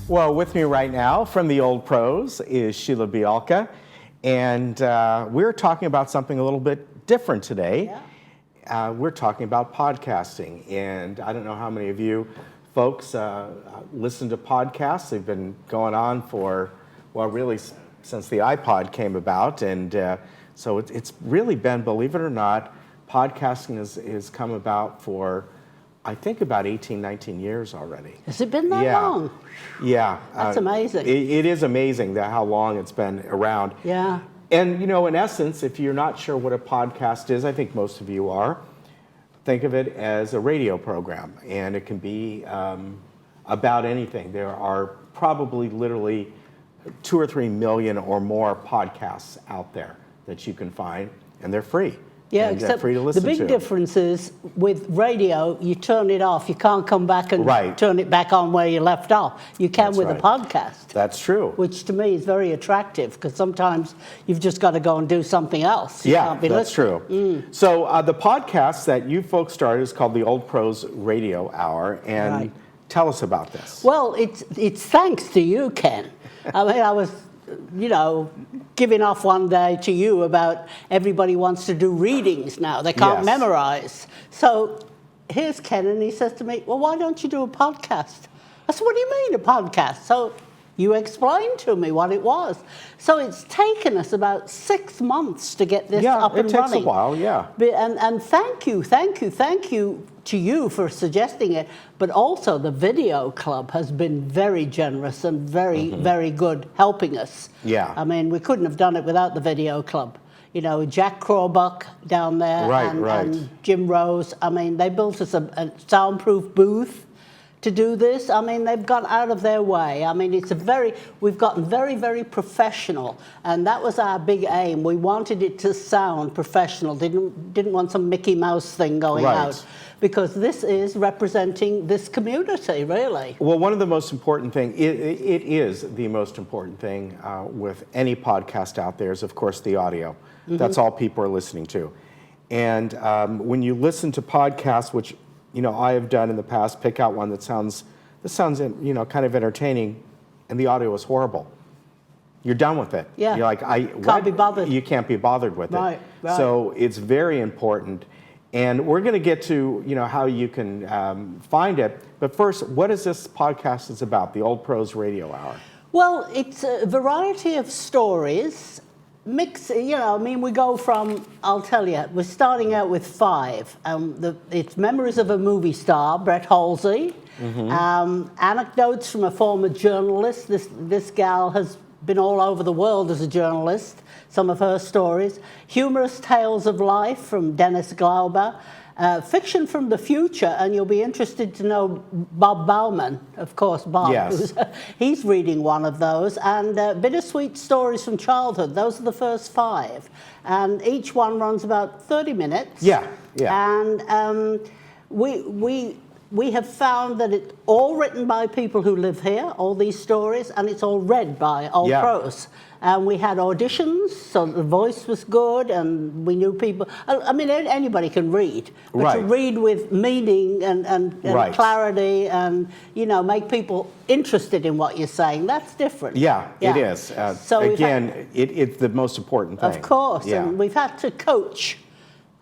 Well, with me right now from the Old Pros is Sheila Bialka, and we're talking about something a little bit different today. Yeah. We're talking about podcasting, and I don't know how many of you folks listen to podcasts. They've been going on for, well, really since the iPod came about, and so it's really been, believe it or not, podcasting has come about for, I think, about 18, 19 years already. Has it been that long? Yeah. That's amazing. It is amazing how long it's been around. Yeah. And, you know, in essence, if you're not sure what a podcast is, I think most of you are, think of it as a radio program. And it can be about anything. There are probably literally 2 or 3 million or more podcasts out there that you can find, and they're free. Yeah, and except free to listen the big to. difference is with radio, you turn it off. You can't come back and turn it back on where you left off. You can with a podcast. That's true. Which to me is very attractive because sometimes you've just got to go and do something else. You Yeah, can't be that's listening. true. So the podcast that you folks started is called the Old Pros Radio Hour, and tell us about this. Well, it's thanks to you, Ken. I mean, I was, giving off one day to you about everybody wants to do readings now. They can't memorize. So here's Ken, and he says to me, well, why don't you do a podcast? I said, what do you mean a podcast? So you explained to me what it was. So it's taken us about 6 months to get this up and running. Yeah, it takes a while, yeah. And thank you to you for suggesting it, but also the video club has been very generous and very good helping us. Yeah. I mean, we couldn't have done it without the video club. You know, Jack Crawbuck down there and Jim Rose. I mean, they built us a soundproof booth to do this. I mean, they've gone out of their way. I mean, we've gotten very professional, and that was our big aim. We wanted it to sound professional. Didn't want some Mickey Mouse thing going out, because this is representing this community, really. Well, one of the most important thing, it is the most important thing with any podcast out there is, of course, the audio. That's all people are listening to. And when you listen to podcasts, which I have done in the past, pick out one that sounds kind of entertaining, and the audio is horrible. You're done with it. Yeah. You're like, can't be bothered. You can't be bothered with it. Right. So it's very important. And we're going to get to, how you can find it. But first, what is this podcast is about, the Old Pros Radio Hour? Well, it's a variety of stories. Mix, we go from, I'll tell you, we're starting out with 5. It's memories of a movie star, Brett Halsey, anecdotes from a former journalist. This gal has been all over the world as a journalist, some of her stories. Humorous tales of life from Dennis Glauber. Fiction from the future, and you'll be interested to know Bob Bauman, of course, Bob. Yes. He's reading one of those, and bittersweet stories from childhood. Those are the first 5, and each one runs about 30 minutes. Yeah. And we have found that it's all written by people who live here, all these stories, and it's all read by Old Pros. And we had auditions, so the voice was good, and we knew people. I mean, anybody can read, but to read with meaning and clarity, and make people interested in what you're saying, that's different. Yeah. It is. So again, it's the most important thing. Of course, and we've had to coach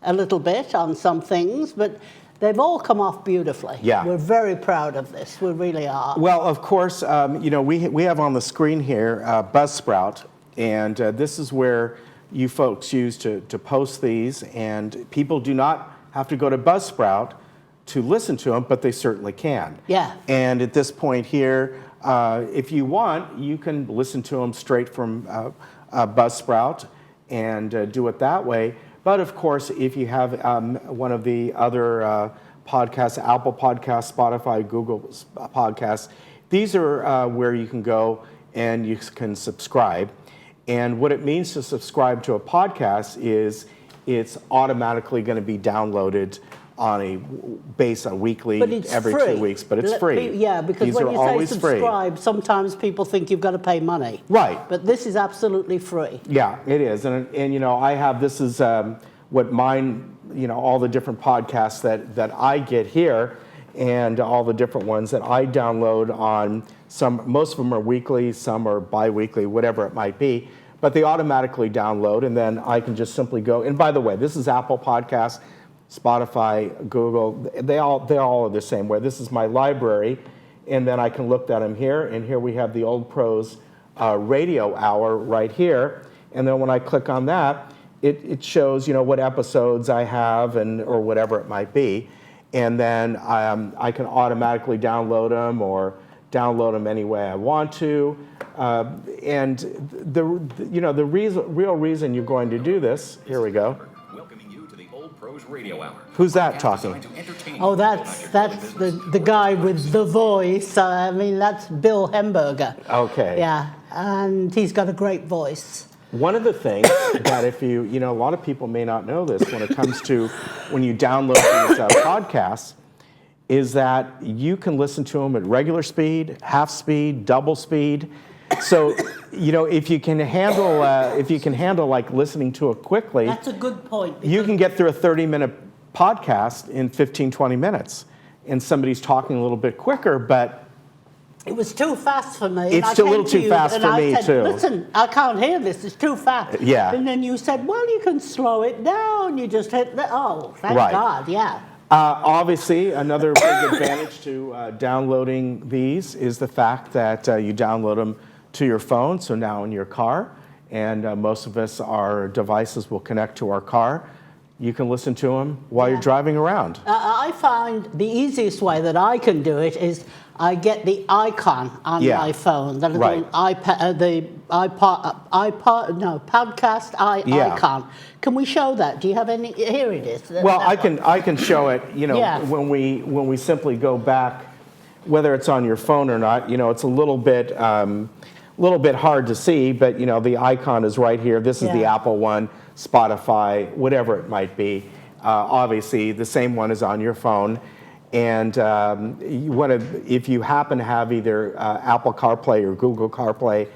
a little bit on some things, but they've all come off beautifully. Yeah. We're very proud of this. We really are. Well, of course, we have on the screen here Buzzsprout, and this is where you folks use to post these, and people do not have to go to Buzzsprout to listen to them, but they certainly can. Yeah. And at this point here, if you want, you can listen to them straight from Buzzsprout and do it that way. But of course, if you have one of the other podcasts, Apple Podcasts, Spotify, Google Podcasts, these are where you can go and you can subscribe. And what it means to subscribe to a podcast is it's automatically going to be downloaded on a weekly, every free. 2 weeks, but it's free. Yeah, because These when are you say always subscribe, free. sometimes people think you've got to pay money. Right. But this is absolutely free. Yeah, it is. And I have, this is what mine, all the different podcasts that I get here. and all the different ones that I download on most of them are weekly, some are bi-weekly, whatever it might be, but they automatically download, and then I can just simply go, and by the way, this is Apple Podcasts, Spotify, Google, they all are the same way. This is my library, and then I can look at them here, and here we have the Old Pros radio hour right here, and then when I click on that, it shows, what episodes I have or whatever it might be, and then I can automatically download them or download them any way I want to, and the real reason you're going to do this. Here we go. Welcoming you to the Old Pros Radio Hour. Who's that talking? Oh, that's the guy with the voice. I mean, that's Bill Hemberger. Okay. Yeah, and he's got a great voice. One of the things that if a lot of people may not know this when it comes to when you download these podcasts, is that you can listen to them at regular speed, half speed, double speed. So, if you can handle like listening to it quickly, That's a good point. You can get through a 30-minute podcast in 15, 20 minutes. And somebody's talking a little bit quicker, but It was too fast for me. It's a little too fast for me, too. Listen, I can't hear this. It's too fast. Yeah. And then you said, well, you can slow it down. You just hit the... Oh, thank Right. God, yeah. Obviously, another big advantage to downloading these is the fact that you download them to your phone, so now in your car, and most of us, our devices will connect to our car. You can listen to them while you're driving around. I find the easiest way that I can do it is I get the icon on my phone, the little podcast icon. Can we show that? Do you have any? Here it is. Well, I can show it. When we simply go back, whether it's on your phone or not, it's a little bit hard to see, but the icon is right here. This is the Apple one, Spotify, whatever it might be. Obviously, the same one is on your phone. And if you happen to have either Apple CarPlay or Google CarPlay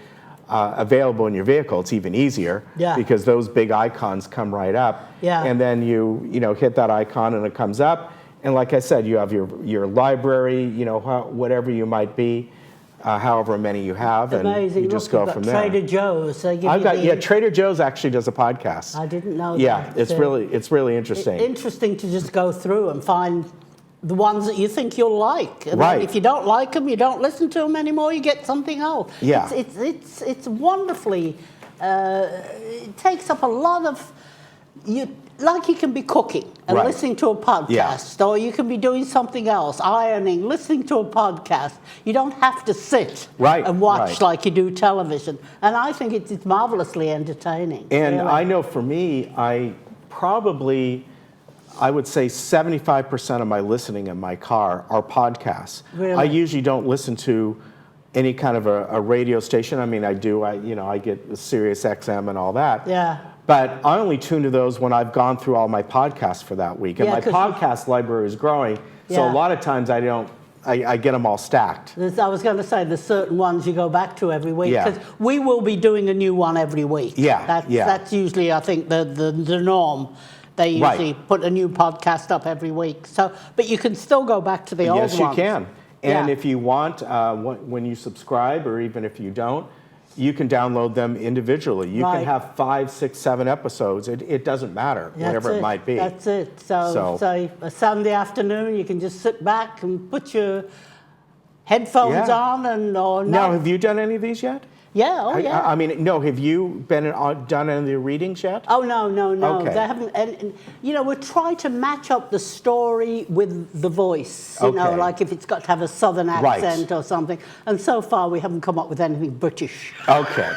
available in your vehicle, it's even easier because those big icons come right up. Yeah. And then you hit that icon and it comes up. And like I said, you have your library, whatever you might be. However many you have, and amazing. you just go from there. Trader Joe's. Trader Joe's actually does a podcast. I didn't know that. Yeah, it's really interesting. Interesting to just go through and find the ones that you think you'll like. And right. then if you don't like them, you don't listen to them anymore. You get something else. Yeah. It's wonderfully. It takes up a lot of you. Like you can be cooking and listening to a podcast, or you can be doing something else, ironing, listening to a podcast. You don't have to sit and watch like you do television. And I think it's marvelously entertaining. And really. I know for me, I would say 75% of my listening in my car are podcasts. Really? I usually don't listen to any kind of a radio station. I mean, I do. I get Sirius XM and all that. Yeah. But I only tune to those when I've gone through all my podcasts for that week. And my podcast library is growing, so a lot of times I get them all stacked. I was going to say there's certain ones you go back to every week, because we will be doing a new one every week. That's usually, I think, the norm. They usually put a new podcast up every week. So, but you can still go back to the old ones. Yes, you can. And if you want, when you subscribe, or even if you don't, you can download them individually. You can have 5, 6, 7 episodes. It doesn't matter, whatever it might be. That's it. So a Sunday afternoon, you can just sit back and put your headphones on. Now, have you done any of these yet? Yeah, I mean, no, have you done any of the readings yet? Oh, no. Okay. They haven't, and we're trying to match up the story with the voice, like if it's got to have a southern accent or something. And so far, we haven't come up with anything British. Okay.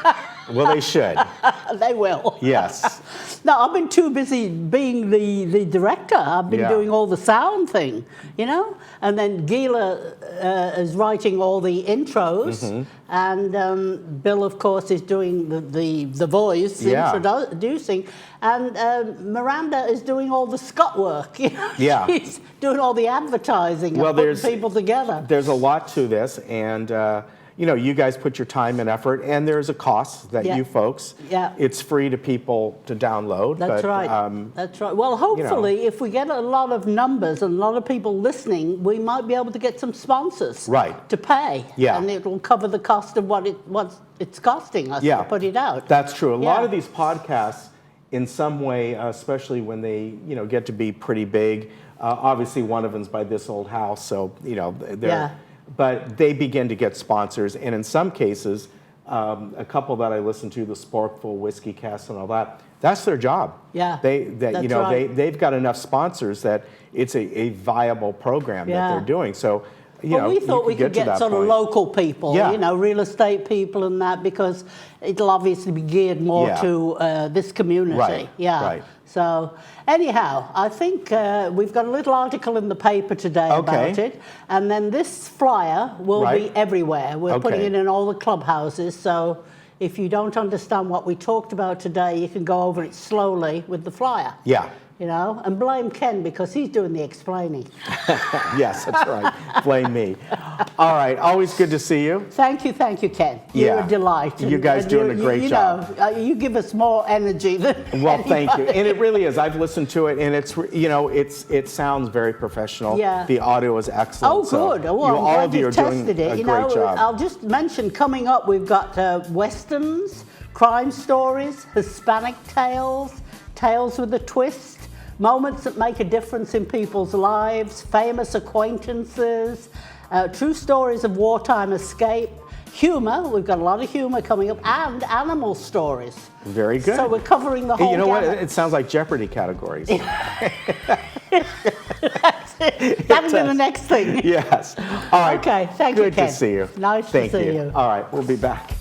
Well, they should. They will. Yes. No, I've been too busy being the director. I've been doing all the sound thing, And then Gila is writing all the intros, and Bill, of course, is doing the voice, introducing, and Miranda is doing all the Scott work. She's doing all the advertising and putting people together. There's a lot to this, and you guys put your time and effort, and there's a cost that Yeah. you folks. Yeah. It's free to people to download. That's but, right. That's right. Well, hopefully, if we get a lot of numbers and a lot of people listening, we might be able to get some sponsors Right. to pay. Yeah. And it will cover the cost of what it's costing us to put it out. That's true. A lot Yeah. of these podcasts, in some way, especially when they get to be pretty big. Obviously, one of them's by This Old House, so they're. Yeah. But they begin to get sponsors, and in some cases, a couple that I listen to, the Sporkful Whiskey Cast and all that, that's their job. Yeah, that's they've right. got enough sponsors that it's a viable program that Yeah. they're doing. So, Well, we thought we could to get that sort of point. local people, Yeah. real estate people and that, because it'll obviously be geared more Yeah. to this community. Right, Yeah. right. So anyhow, I think we've got a little article in the paper today Okay. about it, and then this flyer will Right. be everywhere. We're putting Okay. it in all the clubhouses, so if you don't understand what we talked about today, you can go over it slowly with the flyer. Yeah. And blame Ken because he's doing the explaining. Yes, that's right. Blame me. All right. Always good to see you. Thank you, Ken. You're Yeah. a delight. You guys doing a great job. You give us more energy than Well, thank you. anybody. And it really is. I've listened to it, and it sounds very professional. Yeah. The audio is excellent. Oh, So good. Well, all I'm glad of you are you've doing tested it. a great job. I'll just mention coming up, we've got westerns, crime stories, Hispanic tales, tales with a twist, moments that make a difference in people's lives, famous acquaintances, true stories of wartime escape, humor. We've got a lot of humor coming up, and animal stories. Very good. So we're covering the whole Hey, you know what? gamut. It sounds like Jeopardy categories. That'll be the next thing. Yes. All right. Okay, thank you, Good Ken. to see you. Nice to Thank see you. you. All right. We'll be back.